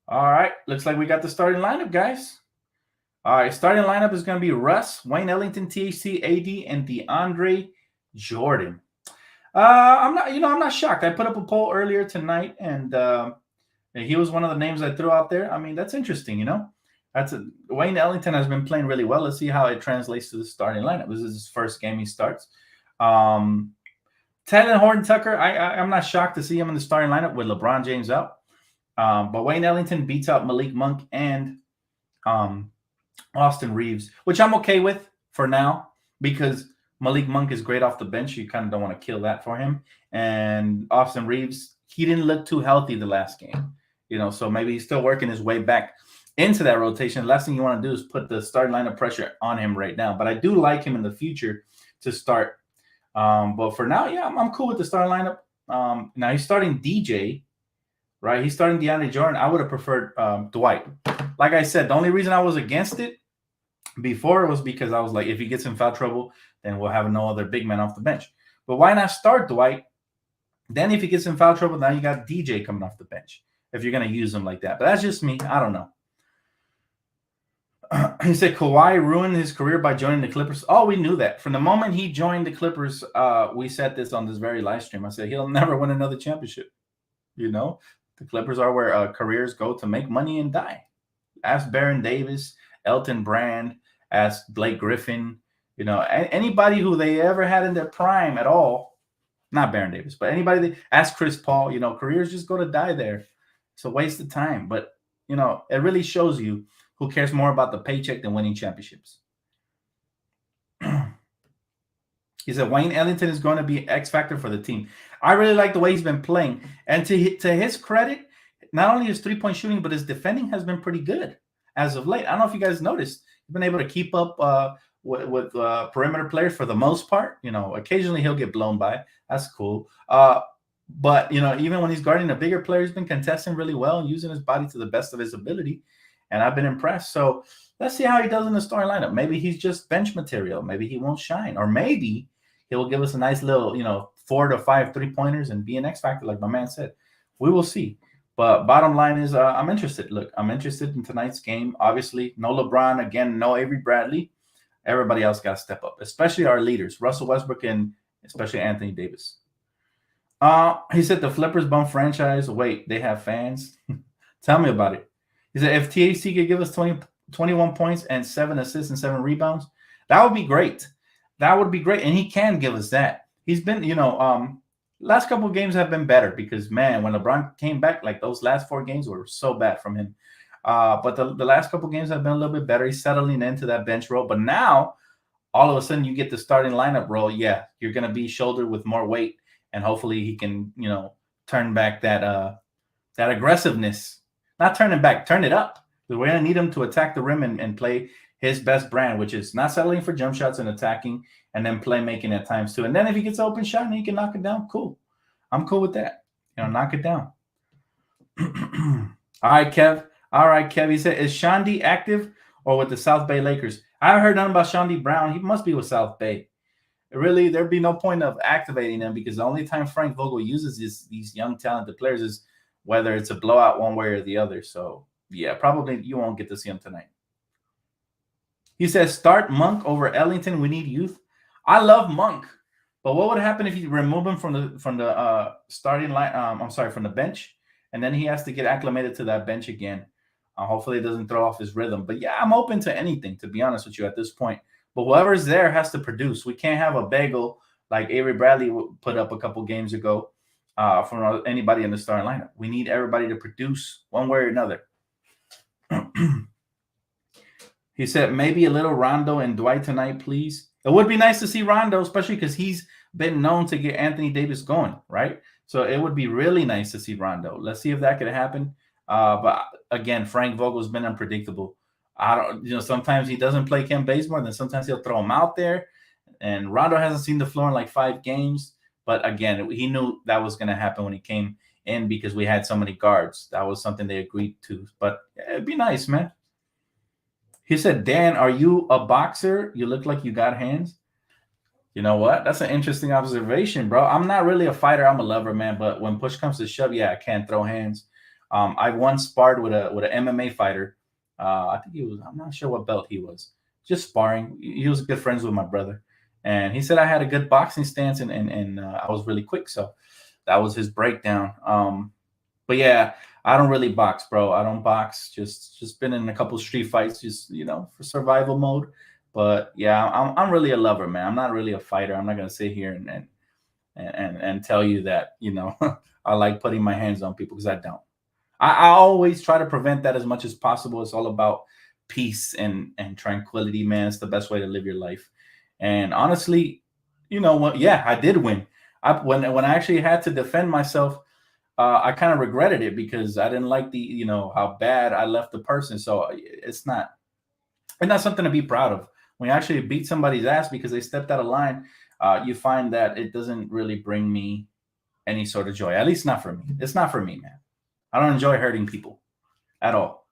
Speaker 1: All right. Looks like we got the starting lineup, guys. All right. Starting lineup is going to be Russ, Wayne Ellington, THC, AD, and DeAndre Jordan. I'm not shocked. I put up a poll earlier tonight, and he was one of the names I threw out there. I mean, that's interesting, Wayne Ellington has been playing really well. Let's see how it translates to the starting lineup. This is his first game he starts. Taylor Horton-Tucker, I'm not shocked to see him in the starting lineup with LeBron James out. But Wayne Ellington beats out Malik Monk and Austin Reeves, which I'm okay with for now, because Malik Monk is great off the bench. You kind of don't want to kill that for him. And Austin Reeves, he didn't look too healthy the last game, so maybe he's still working his way back into that rotation, the last thing you want to do is put the starting lineup pressure on him right now. But I do like him in the future to start. But for now, yeah, I'm cool with the starting lineup. Now he's starting DJ, right? He's starting DeAndre Jordan. I would have preferred Dwight. Like I said, the only reason I was against it before was because I was like, if he gets in foul trouble, then we'll have no other big man off the bench. But why not start Dwight? Then if he gets in foul trouble, now you got DJ coming off the bench if you're going to use him like that. But that's just me. I don't know. He said Kawhi ruined his career by joining the Clippers. Oh, we knew that. From the moment he joined the Clippers, we said this on this very live stream. I said he'll never win another championship. You know, the Clippers are where careers go to make money and die. Ask Baron Davis, Elton Brand, ask Blake Griffin. You know, anybody who they ever had in their prime at all. Not Baron Davis, but anybody that ask Chris Paul. You know, careers just go to die there. It's a waste of time. But you know, it really shows you who cares more about the paycheck than winning championships. He said Wayne Ellington is going to be X factor for the team. I really like the way he's been playing. And to his credit, not only his three-point shooting, but his defending has been pretty good as of late. I don't know if you guys noticed. He's been able to keep up with perimeter players for the most part. You know, occasionally he'll get blown by. That's cool. But, you know, even when he's guarding a bigger player, he's been contesting really well and using his body to the best of his ability. And I've been impressed. So let's see how he does in the starting lineup. Maybe he's just bench material. Maybe he won't shine. Or maybe he will give us a nice little, you know, 4 to 5 3-pointers and be an X factor, like my man said. We will see. But bottom line is I'm interested. Look, I'm interested in tonight's game. Obviously, no LeBron. Again, no Avery Bradley. Everybody else got to step up, especially our leaders, Russell Westbrook and especially Anthony Davis. He said the Flippers bum franchise. Wait, they have fans? Tell me about it. He said if THC could give us 21 points and 7 assists and 7 rebounds, that would be great. That would be great. And he can give us that. He's been, you know, last couple of games have been better because, man, when LeBron came back, like those last 4 games were so bad from him. But the last couple of games have been a little bit better. He's settling into that bench role. But now, all of a sudden, you get the starting lineup role. Yeah, you're going to be shouldered with more weight. And hopefully he can, you know, turn back that aggressiveness. Not turn it back, turn it up. We're going to need him to attack the rim and play his best brand, which is not settling for jump shots and attacking, and then playmaking at times too. And then if he gets an open shot and he can knock it down, cool. I'm cool with that. You know, knock it down. All right, Kev. He said, is Shandi active or with the South Bay Lakers? I haven't heard nothing about Shandi Brown. He must be with South Bay. Really, there'd be no point of activating them because the only time Frank Vogel uses these young talented players is whether it's a blowout one way or the other. So, yeah, probably you won't get to see him tonight. He says, start Monk over Ellington. We need youth. I love Monk, but what would happen if you remove him from the starting line? From the bench, and then he has to get acclimated to that bench again. Hopefully, it doesn't throw off his rhythm. But yeah, I'm open to anything, to be honest with you, at this point. But whoever's there has to produce. We can't have a bagel like Avery Bradley put up a couple games ago from anybody in the starting lineup. We need everybody to produce one way or another. He said maybe a little Rondo and Dwight tonight, please. It would be nice to see Rondo, especially because he's been known to get Anthony Davis going, right? So it would be really nice to see Rondo. Let's see if that could happen. But again, Frank Vogel's been unpredictable. Sometimes he doesn't play Kent Bazemore, then sometimes he'll throw him out there. And Rondo hasn't seen the floor in like 5 games. But again, he knew that was going to happen when he came in because we had so many guards. That was something they agreed to. But it'd be nice, man. He said, Dan, are you a boxer? You look like you got hands. You know what? That's an interesting observation, bro. I'm not really a fighter. I'm a lover, man. But when push comes to shove, yeah, I can't throw hands. I once sparred with an MMA fighter. I think I'm not sure what belt he was. Just sparring. He was good friends with my brother. And he said I had a good boxing stance and I was really quick. So that was his breakdown. But yeah, I don't really box, bro. I don't box. Just been in a couple street fights, just, for survival mode. But yeah, I'm really a lover, man. I'm not really a fighter. I'm not going to sit here and tell you that, I like putting my hands on people because I don't. I always try to prevent that as much as possible. It's all about peace and tranquility, man. It's the best way to live your life. And honestly, you know what? Yeah, I did win. When I actually had to defend myself, I kind of regretted it because I didn't like how bad I left the person. So it's not something to be proud of. When you actually beat somebody's ass because they stepped out of line, you find that it doesn't really bring me any sort of joy. At least not for me. It's not for me, man. I don't enjoy hurting people at all.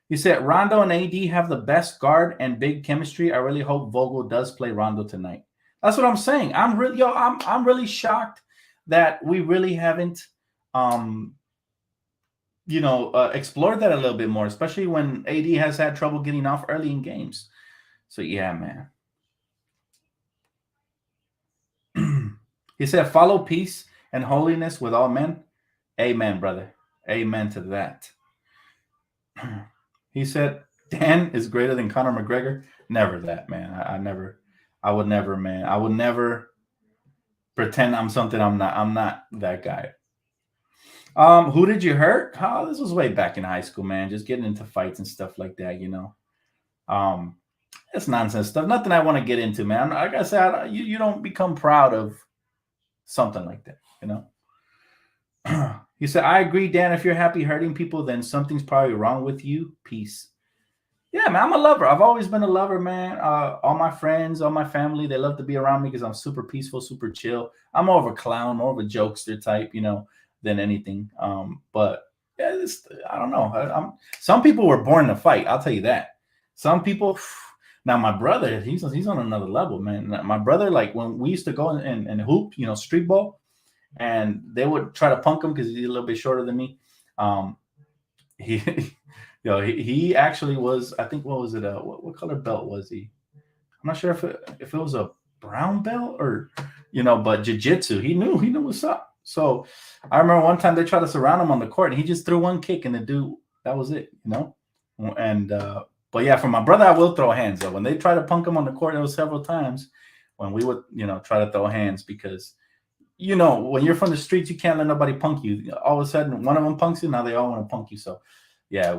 Speaker 1: You said Rondo and AD have the best guard and big chemistry. I really hope Vogel does play Rondo tonight. That's what I'm saying. I'm really shocked that we really haven't explored that a little bit more, especially when AD has had trouble getting off early in games. So yeah, man. He said, "Follow peace and holiness with all men." Amen, brother. Amen to that. He said, "Dan is greater than Conor McGregor." Never that, man. I would never, man. I would never pretend I'm something I'm not. I'm not that guy. Who did you hurt? Oh, this was way back in high school, man. Just getting into fights and stuff like that, It's nonsense stuff. Nothing I want to get into, man. Like I said, you don't become proud of something like that, He said, "I agree, Dan. If you're happy hurting people, then something's probably wrong with you. Peace." Yeah, man, I'm a lover. I've always been a lover, man. All my friends, all my family, they love to be around me because I'm super peaceful, super chill. I'm more of a clown, more of a jokester type, than anything. But yeah, I don't know. Some people were born to fight. I'll tell you that. Some people. Now my brother, he's on another level, man. My brother, like when we used to go and hoop, street ball, and they would try to punk him because he's a little bit shorter than me. He. He actually was, I think, what was it? What color belt was he? I'm not sure if it was a brown belt or, but jiu-jitsu. He knew what's up. So I remember one time they tried to surround him on the court and he just threw one kick and the dude, that was it, And, but yeah, for my brother, I will throw hands. Though. When they try to punk him on the court, there was several times when we would, try to throw hands because, when you're from the streets, you can't let nobody punk you. All of a sudden, one of them punks you. Now they all want to punk you. So, yeah,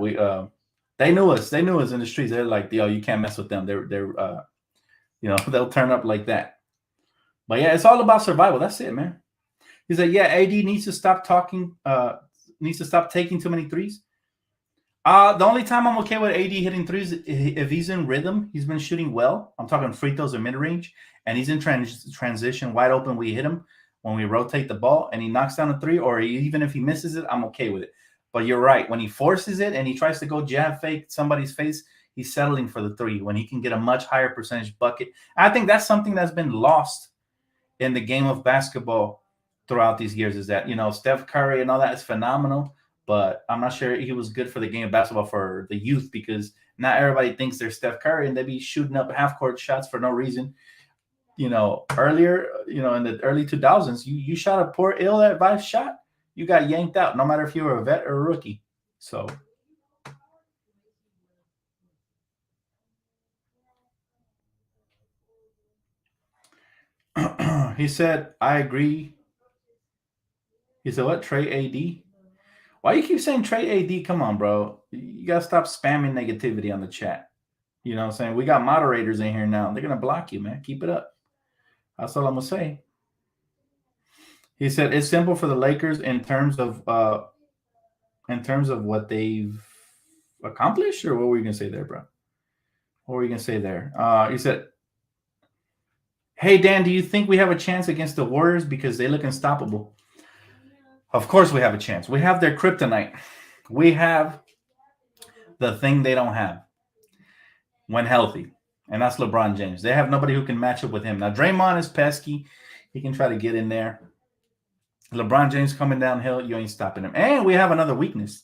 Speaker 1: they knew us. They knew us in the streets. They're like, yo, you can't mess with them. They're they'll turn up like that. But yeah, it's all about survival. That's it, man. He said, yeah, AD needs to stop talking. Needs to stop taking too many threes. The only time I'm okay with AD hitting threes if he's in rhythm. He's been shooting well. I'm talking free throws or mid range, and he's in transition, wide open. We hit him when we rotate the ball, and he knocks down a three, or even if he misses it, I'm okay with it. But you're right. When he forces it and he tries to go jab fake somebody's face, he's settling for the three when he can get a much higher percentage bucket. I think that's something that's been lost in the game of basketball throughout these years is that, Steph Curry and all that is phenomenal, but I'm not sure he was good for the game of basketball for the youth because not everybody thinks they're Steph Curry and they be shooting up half-court shots for no reason. Earlier, in the early 2000s, you shot a poor, ill-advised shot, you got yanked out, no matter if you were a vet or a rookie. So he said, I agree. He said, what? Trey AD? Why you keep saying Trey AD? Come on, bro. You got to stop spamming negativity on the chat. You know what I'm saying? We got moderators in here now. They're going to block you, man. Keep it up. That's all I'm going to say. He said, it's simple for the Lakers in terms of what they've accomplished, or what were you going to say there, bro? What were you going to say there? He said, hey, Dan, do you think we have a chance against the Warriors because they look unstoppable? Of course we have a chance. We have their kryptonite. We have the thing they don't have when healthy, and that's LeBron James. They have nobody who can match up with him. Now, Draymond is pesky. He can try to get in there. LeBron James coming downhill, you ain't stopping him. And we have another weakness.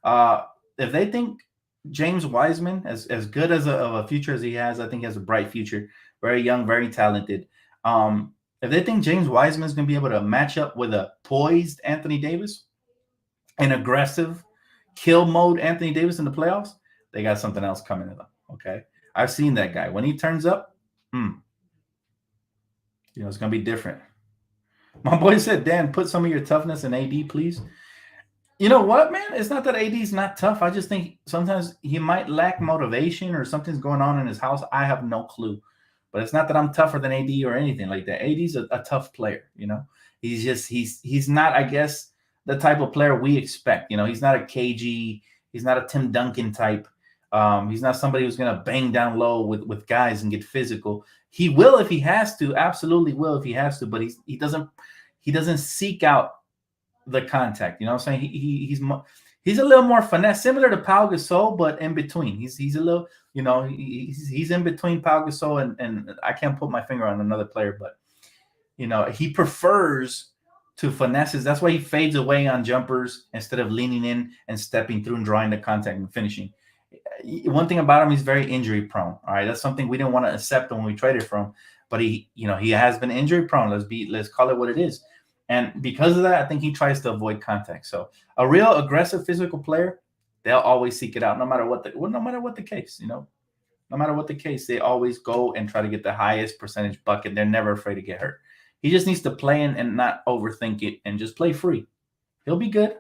Speaker 1: If they think James Wiseman, as good of a future as he has, I think he has a bright future. Very young, very talented. If they think James Wiseman is going to be able to match up with a poised Anthony Davis, an aggressive kill mode Anthony Davis in the playoffs, they got something else coming to them. Okay. I've seen that guy. When he turns up, it's going to be different. My boy said, Dan, put some of your toughness in AD, please. You know what, man? It's not that AD's not tough. I just think sometimes he might lack motivation or something's going on in his house. I have no clue. But it's not that I'm tougher than AD or anything like that. AD's a tough player, He's just he's not, I guess, the type of player we expect. He's not a KG. He's not a Tim Duncan type. He's not somebody who's going to bang down low with guys and get physical. He will if he has to. Absolutely will if he has to. But he doesn't seek out the contact. You know what I'm saying? He's a little more finesse, similar to Pau Gasol, but in between. He's a little, he's in between Pau Gasol and I can't put my finger on another player, but he prefers to finesses. That's why he fades away on jumpers instead of leaning in and stepping through and drawing the contact and finishing. One thing about him, he's very injury prone. All right, that's something we didn't want to accept when we traded for him, but he has been injury prone. Let's call it what it is. And because of that, I think he tries to avoid contact. So a real aggressive physical player, they'll always seek it out, no matter what the case. No matter what the case, they always go and try to get the highest percentage bucket. They're never afraid to get hurt. He just needs to play in and not overthink it and just play free. He'll be good.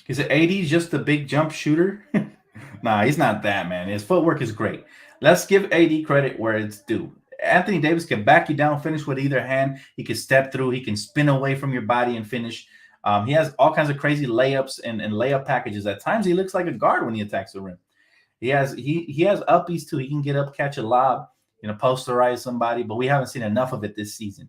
Speaker 1: Is it 80's just a big jump shooter? Nah, he's not that, man. His footwork is great. Let's give AD credit where it's due. Anthony Davis can back you down, finish with either hand. He can step through. He can spin away from your body and finish. He has all kinds of crazy layups and layup packages. At times, he looks like a guard when he attacks the rim. He has uppies too. He can get up, catch a lob, posterize somebody. But we haven't seen enough of it this season.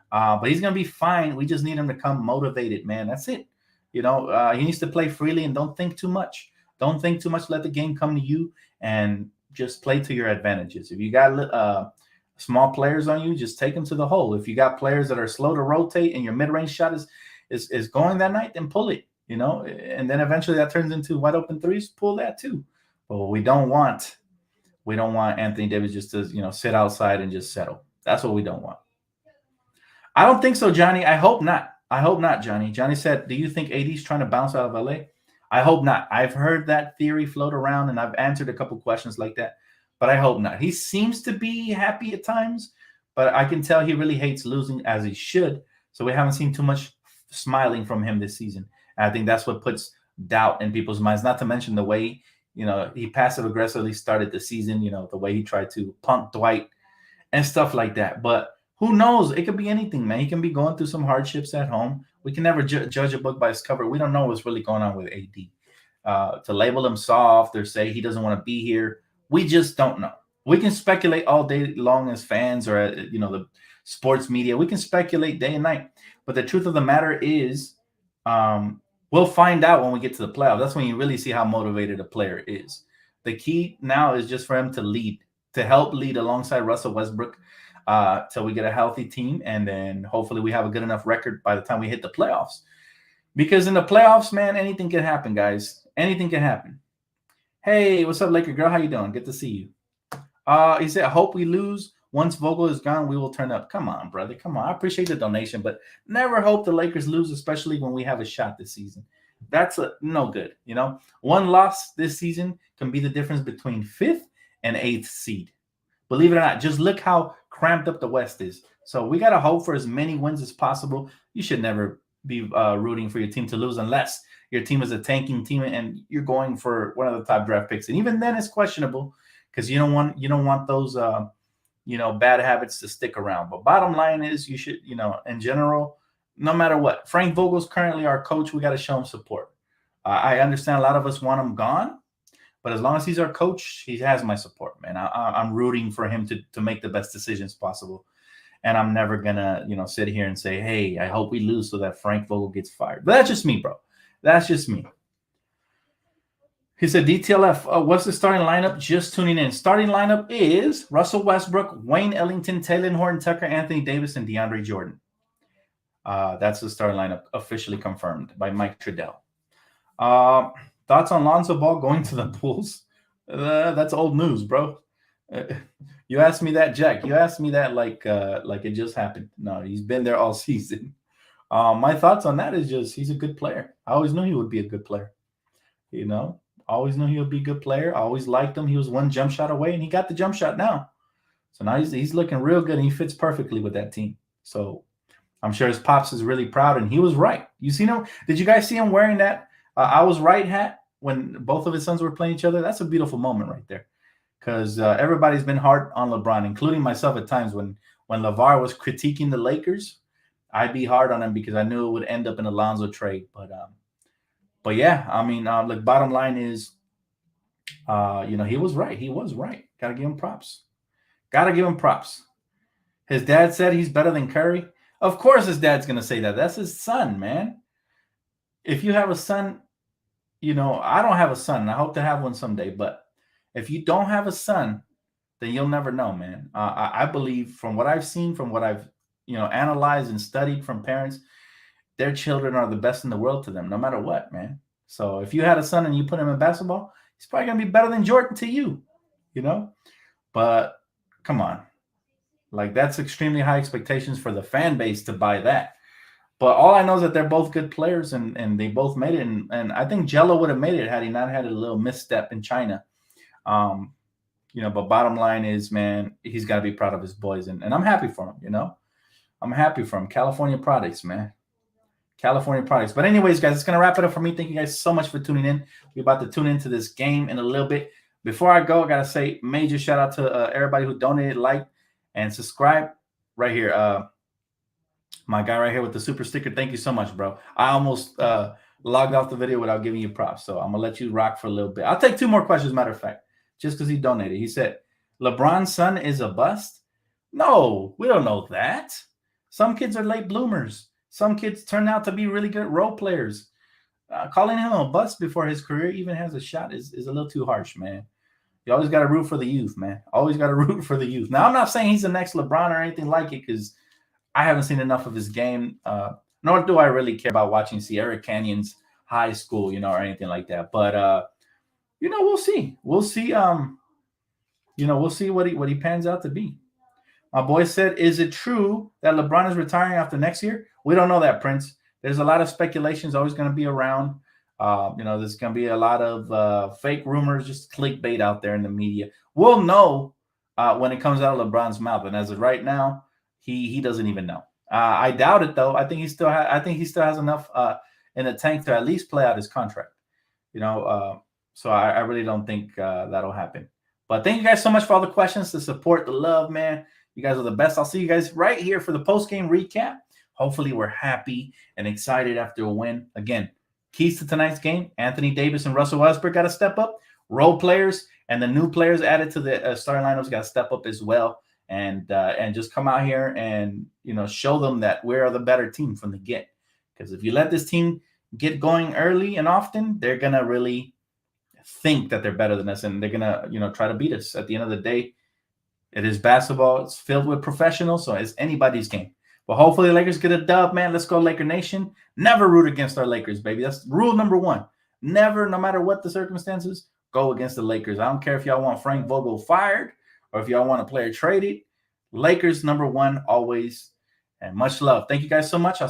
Speaker 1: But he's gonna be fine. We just need him to come motivated, man. That's it. He needs to play freely and don't think too much. Don't think too much. Let the game come to you and just play to your advantages. If you got small players on you, just take them to the hole. If you got players that are slow to rotate and your mid-range shot is going that night, then pull it, and then eventually that turns into wide open threes, pull that too. But what we don't want Anthony Davis just to, sit outside and just settle. That's what we don't want. I don't think so, Johnny. I hope not. Johnny. Johnny said, do you think AD's trying to bounce out of LA? I hope not. I've heard that theory float around, and I've answered a couple questions like that, but I hope not. He seems to be happy at times, but I can tell he really hates losing, as he should. So we haven't seen too much smiling from him this season. And I think that's what puts doubt in people's minds, not to mention the way, he passive-aggressively started the season, the way he tried to punk Dwight and stuff like that. But who knows? It could be anything, man. He can be going through some hardships at home. We can never judge a book by its cover. We don't know what's really going on with AD. To label him soft or say he doesn't want to be here, we just don't know. We can speculate all day long as fans or, the sports media. We can speculate day and night. But the truth of the matter is we'll find out when we get to the playoffs. That's when you really see how motivated a player is. The key now is just for him to lead, to help lead alongside Russell Westbrook till we get a healthy team, and then hopefully we have a good enough record by the time we hit the playoffs. Because in the playoffs, man, anything can happen, guys. Anything can happen. Hey, what's up, Laker girl? How you doing? Good to see you. He said, I hope we lose. Once Vogel is gone, we will turn up. Come on, brother. Come on. I appreciate the donation, but never hope the Lakers lose, especially when we have a shot this season. That's no good. One loss this season can be the difference between 5th and 8th seed. Believe it or not, just look how cramped up the West is. So we got to hope for as many wins as possible. You should never be rooting for your team to lose unless your team is a tanking team and you're going for one of the top draft picks. And even then it's questionable because you don't want those bad habits to stick around. But bottom line is you should, in general, no matter what. Frank Vogel's currently our coach. We got to show him support. I understand a lot of us want him gone. But as long as he's our coach, he has my support, man. I'm rooting for him to make the best decisions possible. And I'm never going to, sit here and say, hey, I hope we lose so that Frank Vogel gets fired. But that's just me, bro. That's just me. He said, DTLF, what's the starting lineup? Just tuning in. Starting lineup is Russell Westbrook, Wayne Ellington, Taylor Horton-Tucker, Anthony Davis, and DeAndre Jordan. That's the starting lineup officially confirmed by Mike Trudell. Thoughts on Lonzo Ball going to the Bulls? That's old news, bro. You asked me that, Jack. You asked me that like it just happened. No, he's been there all season. My thoughts on that is just he's a good player. I always knew he would be a good player. Always knew he would be a good player. I always liked him. He was one jump shot away, and he got the jump shot now. So now he's looking real good, and he fits perfectly with that team. So I'm sure his pops is really proud, and he was right. You seen him? Did you guys see him wearing that I was right hat when both of his sons were playing each other? That's a beautiful moment right there. Because everybody's been hard on LeBron, including myself at times when when LeVar was critiquing the Lakers, I'd be hard on him because I knew it would end up in a Lonzo trade. But yeah, I mean, look, bottom line is, he was right. He was right. Gotta give him props. Gotta give him props. His dad said he's better than Curry. Of course, his dad's gonna say that. That's his son, man. If you have a son, I don't have a son, and I hope to have one someday. But if you don't have a son, then you'll never know, man. I believe from what I've seen, from what I've analyzed and studied from parents, their children are the best in the world to them, no matter what, man. So if you had a son and you put him in basketball, he's probably gonna be better than Jordan to you, But come on, like that's extremely high expectations for the fan base to buy that. But all I know is that they're both good players and they both made it. And I think Jello would have made it had he not had a little misstep in China. But bottom line is, man, he's got to be proud of his boys. And I'm happy for him, I'm happy for him. California products, man. California products. But anyways, guys, it's going to wrap it up for me. Thank you guys so much for tuning in. We're about to tune into this game in a little bit. Before I go, I got to say major shout out to everybody who donated, liked, and subscribed right here. My guy right here with the super sticker. Thank you so much, bro. I almost logged off the video without giving you props. So I'm going to let you rock for a little bit. I'll take 2 more questions, matter of fact, just because he donated. He said, LeBron's son is a bust? No, we don't know that. Some kids are late bloomers. Some kids turn out to be really good role players. Calling him a bust before his career even has a shot is a little too harsh, man. You always got to root for the youth, man. Always got to root for the youth. Now, I'm not saying he's the next LeBron or anything like it because I haven't seen enough of his game, nor do I really care about watching Sierra Canyon's high school, or anything like that. But, we'll see. We'll see. We'll see what he pans out to be. My boy said, is it true that LeBron is retiring after next year? We don't know that, Prince. There's a lot of speculations always going to be around. There's going to be a lot of fake rumors, just clickbait out there in the media. We'll know when it comes out of LeBron's mouth. And as of right now, he doesn't even know. I doubt it, though. I think he still has enough in the tank to at least play out his contract. So I really don't think that'll happen. But thank you guys so much for all the questions, the support, the love, man. You guys are the best. I'll see you guys right here for the post-game recap. Hopefully we're happy and excited after a win. Again, keys to tonight's game, Anthony Davis and Russell Westbrook got to step up. Role players and the new players added to the starting lineups got to step up as well. And just come out here and, show them that we're the better team from the get. Because if you let this team get going early and often, they're going to really think that they're better than us. And they're going to, try to beat us. At the end of the day, it is basketball. It's filled with professionals. So it's anybody's game. But hopefully the Lakers get a dub, man. Let's go Laker Nation. Never root against our Lakers, baby. That's rule number 1. Never, no matter what the circumstances, go against the Lakers. I don't care if y'all want Frank Vogel fired or if y'all want a player traded. Lakers number 1 always. And much love. Thank you guys so much. I'll see you.